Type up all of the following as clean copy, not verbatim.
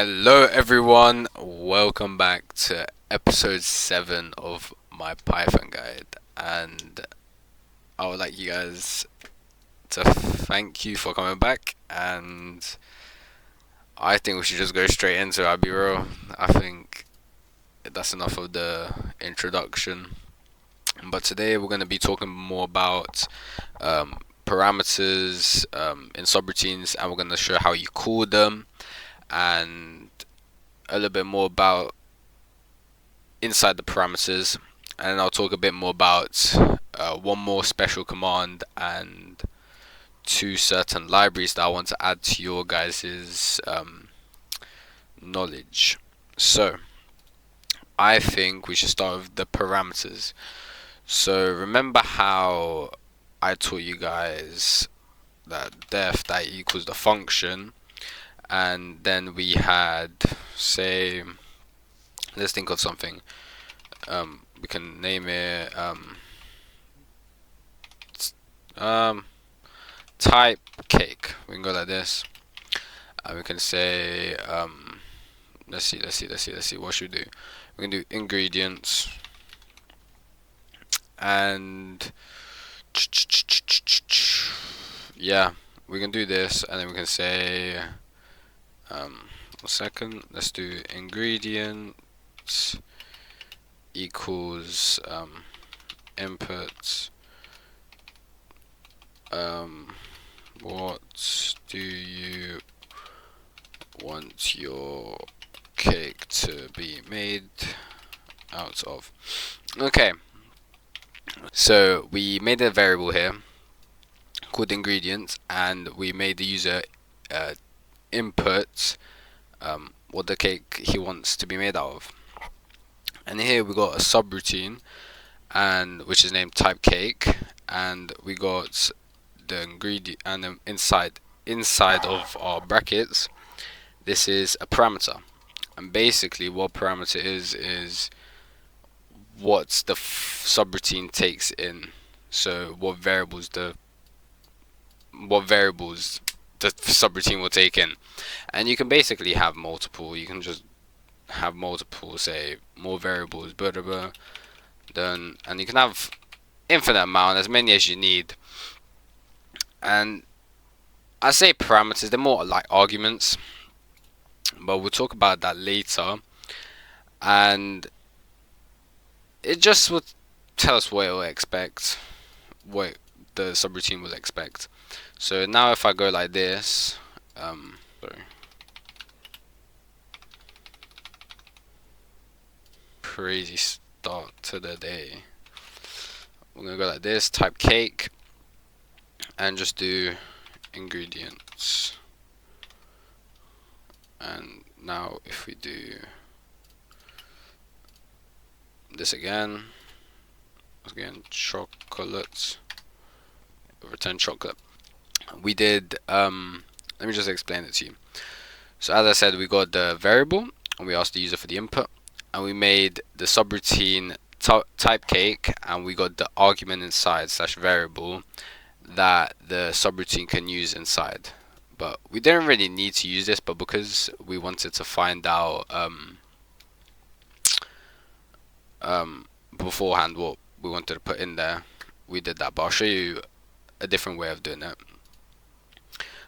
Hello everyone, welcome back to episode 7 of my Python guide, and I would like you guys to thank you for coming back, and I think we should just go straight into it. I'll be real, I think that's enough of the introduction, but today we're going to be talking more about parameters in subroutines, and we're going to show how you call them, and a little bit more about inside the parameters, and I'll talk a bit more about one more special command and two certain libraries that I want to add to your guys's knowledge. So I think we should start with the parameters. So remember how I taught you guys that def that equals the function, and then we had, say, let's think of something. We can name it type cake. We can go like this, and we can say let's see what should we do. We can do ingredients, and yeah, we can do this, and then we can say a second, let's do ingredients equals input what do you want your cake to be made out of? Okay, so we made a variable here called ingredients, and we made the user input what the cake he wants to be made out of. And here we got a subroutine, and which is named type cake, and we got the ingredient, and then inside of our brackets, this is a parameter. And basically what parameter is what the subroutine takes in, so what variables the subroutine will take in. And you can basically have multiple, you can just have multiple, say, more variables, blah blah blah, then, and you can have infinite amount, as many as you need. And I say parameters, they're more like arguments, but we'll talk about that later. And it just would tell us what it will expect, what the subroutine will expect. So now if I go like this, sorry, crazy start to the day. We're gonna go like this, type cake, and just do ingredients. And now if we do this again chocolate, return chocolate. We did let me just explain it to you. So as I said, we got the variable, and we asked the user for the input, and we made the subroutine type cake, and we got the argument inside / variable that the subroutine can use inside. But we didn't really need to use this, but because we wanted to find out beforehand what we wanted to put in there, we did that. But I'll show you a different way of doing it.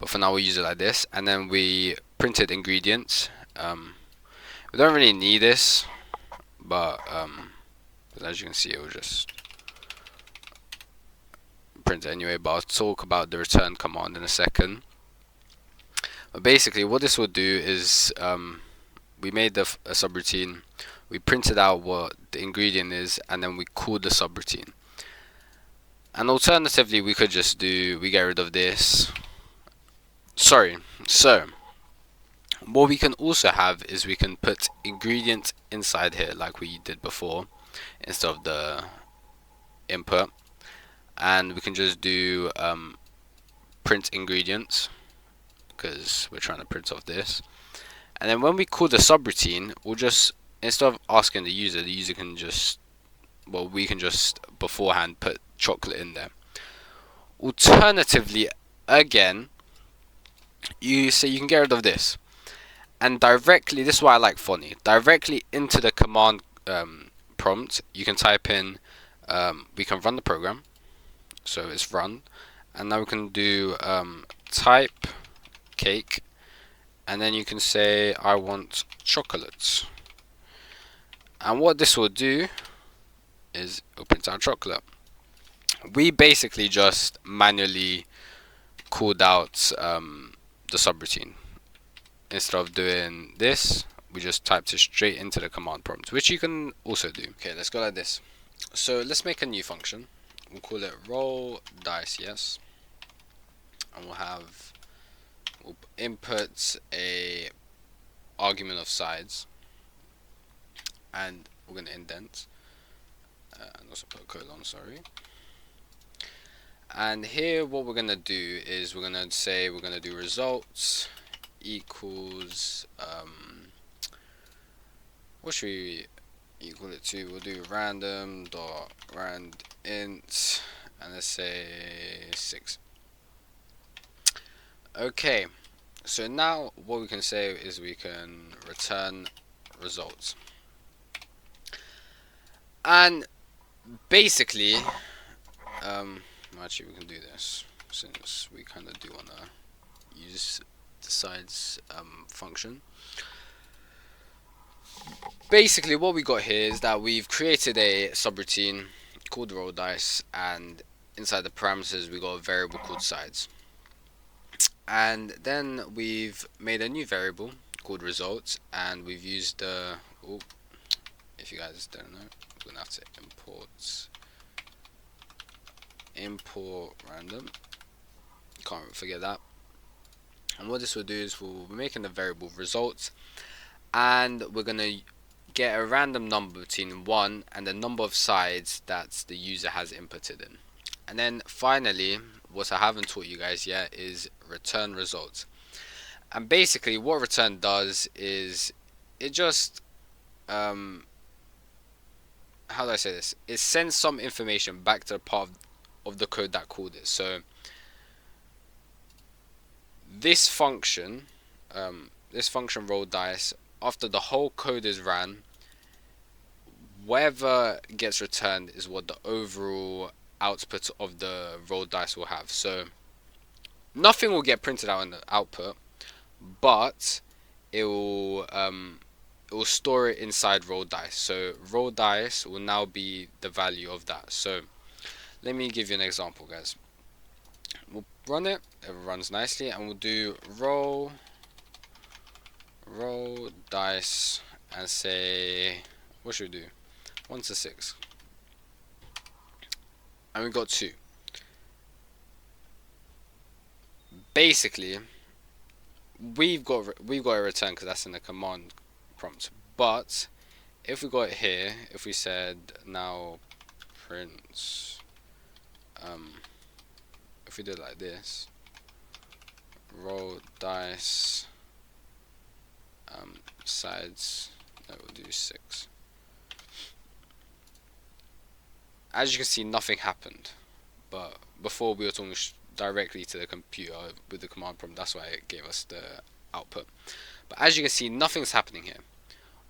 But for now we use it like this, and then we printed ingredients. We don't really need this, but as you can see, it will just print it anyway. But I'll talk about the return command in a second. But basically what this will do is we made a subroutine, we printed out what the ingredient is, and then we called the subroutine. And alternatively, we could just do, we get rid of this. Sorry, so what we can also have is we can put ingredient inside here like we did before instead of the input, and we can just do print ingredients, because we're trying to print off this. And then when we call the subroutine, we'll just, instead of asking the user can just, well, we can just beforehand put chocolate in there. Alternatively, again, you say you can get rid of this, And directly, this is why I like funny, directly into the command prompt, you can type in, we can run the program, so it's run, and now we can do type cake, and then you can say I want chocolates, and what this will do is it'll print out chocolate. We basically just manually called out the subroutine. Instead of doing this, we just typed it straight into the command prompt, which you can also do. Okay, let's go like this. So let's make a new function. We'll call it rollDice, yes, and we'll input a argument of sides, and we're gonna indent and also put a colon, sorry. And here what we're gonna do is we're gonna say we're gonna do results equals what should we equal it to? We'll do random.randint, and let's say 6. Okay, so now what we can say is we can return results, and basically actually we can do this since we kind of do want to use the sides function. Basically what we got here is that we've created a subroutine called rollDice, and inside the parameters we got a variable called sides, and then we've made a new variable called results, and we've used the if you guys don't know, we're gonna have to import random, can't forget that. And what this will do is we'll be making the variable results, and we're gonna get a random number between 1 and the number of sides that the user has inputted in. And then finally, what I haven't taught you guys yet is return results. And basically what return does is it just how do I say this? It sends some information back to the part of the code that called it. So this function rollDice, after the whole code is ran, whatever gets returned is what the overall output of the rollDice will have. So nothing will get printed out in the output, but it will store it inside rollDice. So rollDice will now be the value of that. So let me give you an example, guys. We'll run it runs nicely, and we'll do rollDice and say, what should we do? 1 to 6, and we got 2. Basically we've got a return because that's in the command prompt, but if we got it here, if we said now print if we did like this, rollDice sides, no, we'll do 6. As you can see, nothing happened, but before we were talking directly to the computer with the command prompt, that's why it gave us the output. But as you can see, nothing's happening here.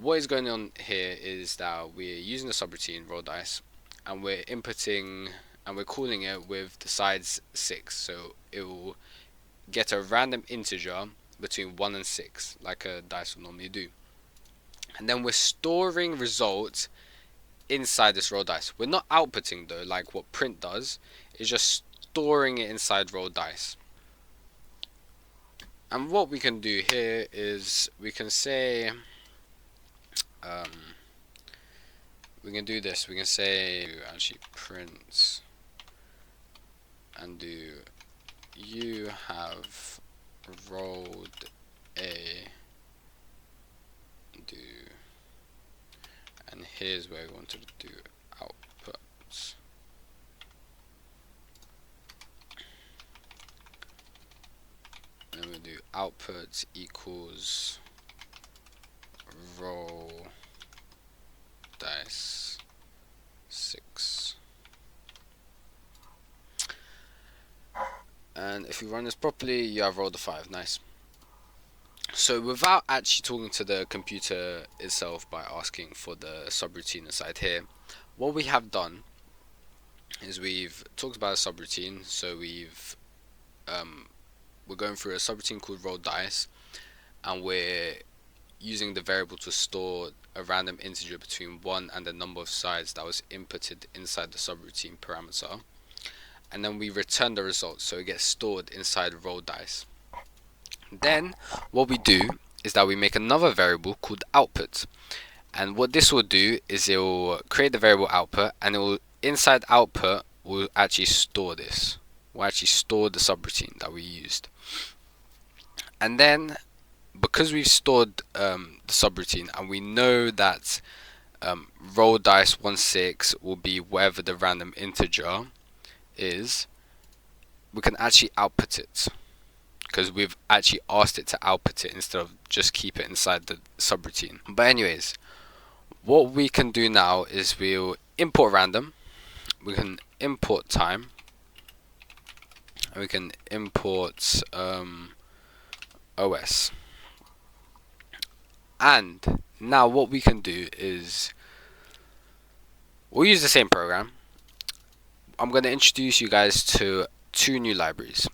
What is going on here is that we're using the subroutine rollDice, and we're inputting and we're calling it with the sides 6, so it will get a random integer between 1 and 6 like a dice will normally do, and then we're storing results inside this rollDice. We're not outputting though like what print does, it's just storing it inside rollDice. And what we can do here is we can say we can do this. We can say actually print and do you have rolled a do, and here's where we want to do outputs. And then we'll do outputs equals rollDice 6. And if you run this properly, you have rolled a 5. Nice. So without actually talking to the computer itself by asking for the subroutine inside here, what we have done is we've talked about a subroutine. So we're going through a subroutine called rollDice, and we're using the variable to store a random integer between 1 and the number of sides that was inputted inside the subroutine parameter, and then we return the result, so it gets stored inside rollDice. Then what we do is that we make another variable called output, and what this will do is it will create the variable output, and it will inside output will actually store this. We'll actually store the subroutine that we used, and then because we've stored the subroutine and we know that rollDice 16 will be whatever the random integer is, we can actually output it because we've actually asked it to output it instead of just keep it inside the subroutine. But anyways, what we can do now is we'll import random, we can import time, and we can import os. And now what we can do is we'll use the same program. I'm going to introduce you guys to two new libraries.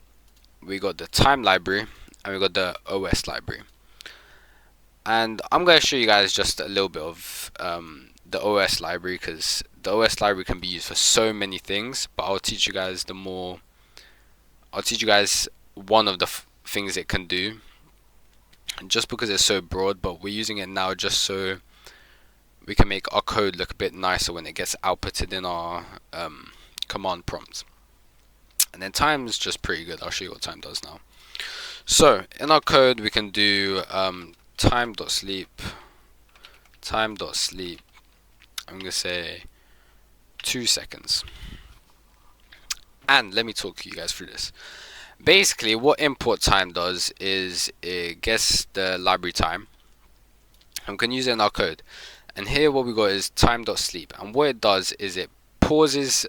We got the time library and we got the os library. And I'm going to show you guys just a little bit of the os library, because the os library can be used for so many things, but I'll teach you guys one of the things it can do, just because it's so broad, but we're using it now just so we can make our code look a bit nicer when it gets outputted in our command prompt. And then time is just pretty good. I'll show you what time does now. So in our code we can do time.sleep. I'm going to say 2 seconds. And let me talk you guys through this. Basically what import time does is it gets the library time and we can use it in our code. And here what we got is time.sleep, and what it does is it pauses,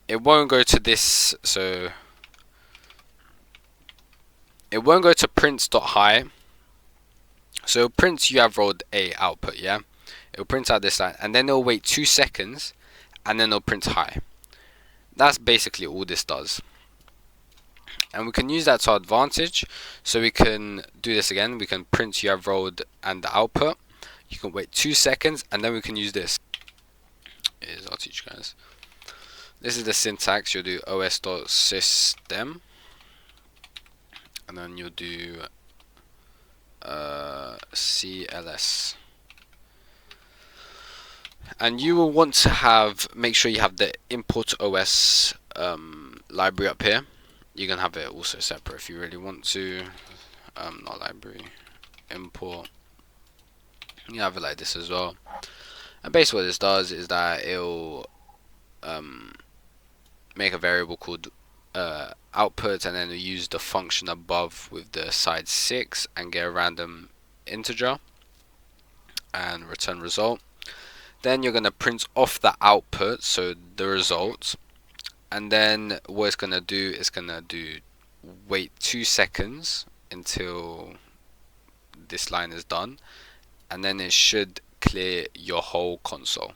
it won't go to this, so it won't go to prints.high, so it prints you have rolled a output, yeah, it'll print out this line, and then it'll wait 2 seconds and then it'll print high. That's basically all this does. And we can use that to our advantage, so we can do this again. We can print you have rolled and the output. You can wait 2 seconds and then we can use this. I'll teach you guys. This is the syntax. You'll do os.system and then you'll do cls, and you will want to make sure you have the import os library up here. You can have it also separate if you really want to. Not library, import. You can have it like this as well. And basically what this does is that it'll make a variable called output, and then use the function above with the side 6 and get a random integer and return result. Then you're going to print off the output, so the result, and then what it's going to do is wait 2 seconds until this line is done, and then it should clear your whole console.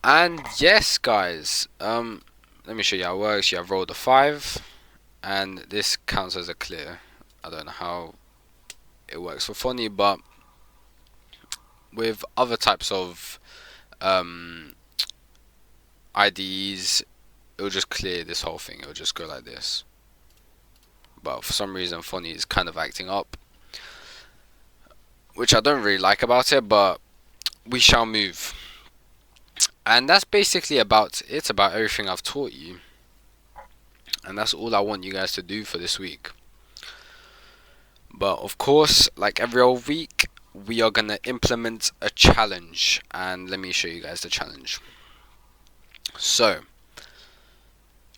And yes guys, let me show you how it works. You have rolled a 5 and this counts as a clear. I don't know how it works for funny, but with other types of IDEs, it'll just clear this whole thing. It'll just go like this. But for some reason funny is kind of acting up, which I don't really like about it, but we shall move. And that's basically about everything I've taught you, and that's all I want you guys to do for this week. But of course, like every old week, we are gonna implement a challenge, and let me show you guys the challenge. So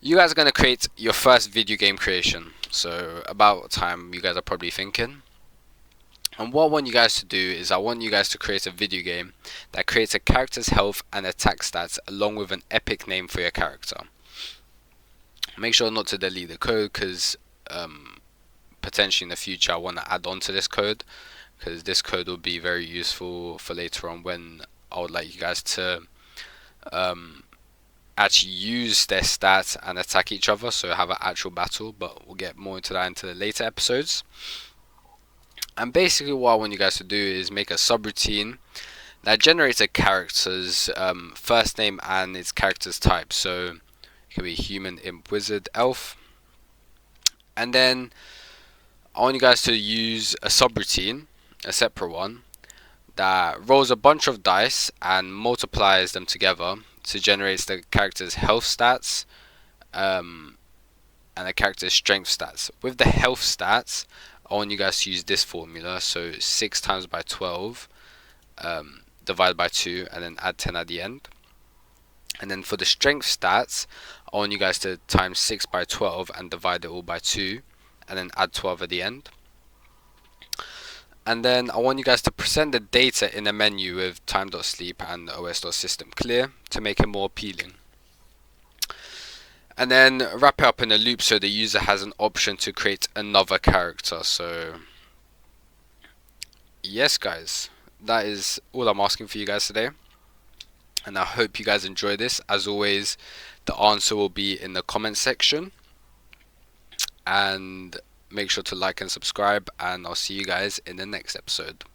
you guys are gonna create your first video game creation. So about what time you guys are probably thinking. And what I want you guys to do is I want you guys to create a video game that creates a character's health and attack stats along with an epic name for your character. Make sure not to delete the code, because potentially in the future I want to add on to this code, because this code will be very useful for later on when I would like you guys to actually use their stats and attack each other, so have an actual battle. But we'll get more into that into the later episodes. And basically what I want you guys to do is make a subroutine that generates a character's first name and its character's type. So it can be human, imp, wizard, elf. And then I want you guys to use a subroutine, a separate one, that rolls a bunch of dice and multiplies them together to generate the character's health stats and the character's strength stats. With the health stats, I want you guys to use this formula, so 6 times by 12 divided by 2 and then add 10 at the end. And then for the strength stats, I want you guys to times 6 by 12 and divide it all by 2 and then add 12 at the end. And then I want you guys to present the data in a menu with time.sleep and os.system clear to make it more appealing. And then wrap it up in a loop so the user has an option to create another character. So yes guys, that is all I'm asking for you guys today, and I hope you guys enjoy this. As always, the answer will be in the comment section, and make sure to like and subscribe, and I'll see you guys in the next episode.